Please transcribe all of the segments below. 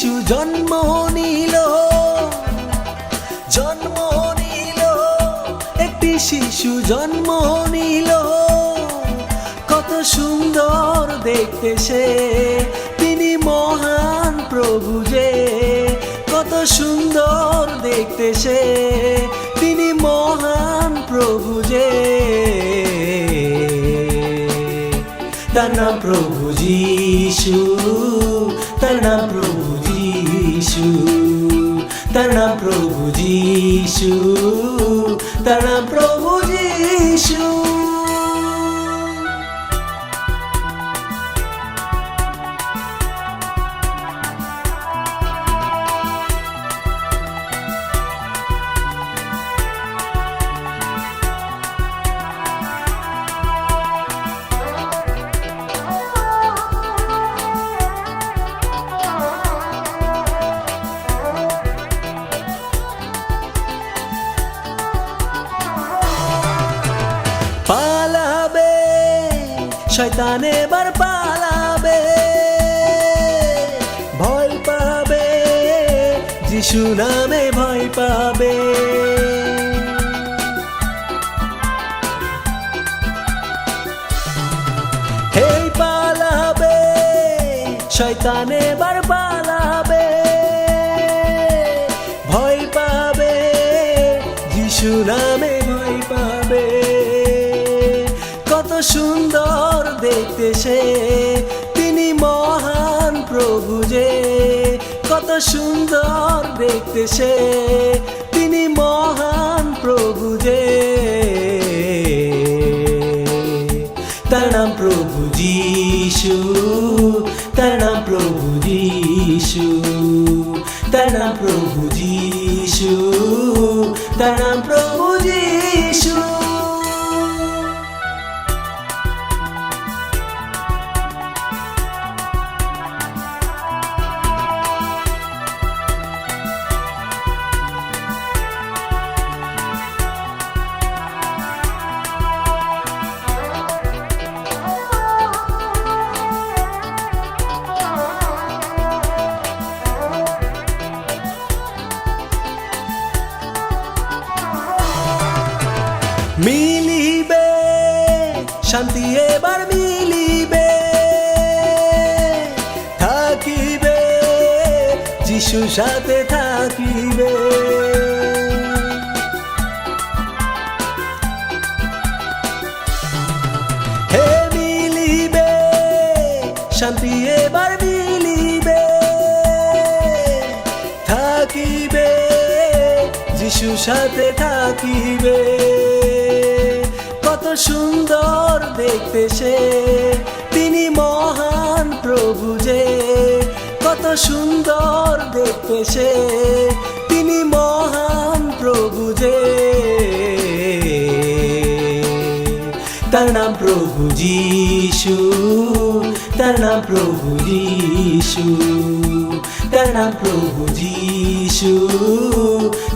শিশু জন্ম নিল, জন্ম নিল, একটি শিশু জন্ম নিল। কত সুন্দর দেখতে সে, তিনি মহান প্রভু যে। কত সুন্দর দেখতে সে, তিনি মহান প্রভু যে। তার নাম প্রভু যীশু, তার নাম প্রভু যীশু, তার নাম প্রভু যীশু, তার নাম প্রভু যীশু। পালাবে শয়তান এবার পালাবে, ভয় পাবে যিশু নামে ভয় পাবে। হে পালাবে শয়তান এবার পালাবে, ভয় পাবে যিশু নামে ভয় পাবে। কত সুন্দর দেখতে সে, তিনি মহান প্রভু যে। কত সুন্দর দেখতে সে, তিনি মহান প্রভু যে। তার নাম প্রভু যীশু, তার নাম প্রভু যীশু, তার নাম প্রভু যীশু, তার নাম প্রভু যীশু। মিলিবে শান্তি এবার মিলিবে, থাকিবে যিশু সাথে থাকিবে। হে মিলিবে শান্তি এবার মিলিবে, থাকিবে যিশু সাথে থাকিবে। কত সুন্দর দেখতে সে, তিনি মহান প্রভু যে। কত সুন্দর দেখতে সে, তিনি মহান প্রভু যে। তার নাম প্রভু যীশু, তার নাম প্রভু যীশু, তার নাম প্রভু যীশু,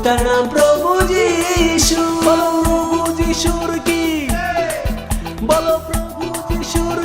তার নাম প্রভু যীশু। বলো প্রভু যীশুর কি, বলো প্রভু যীশুর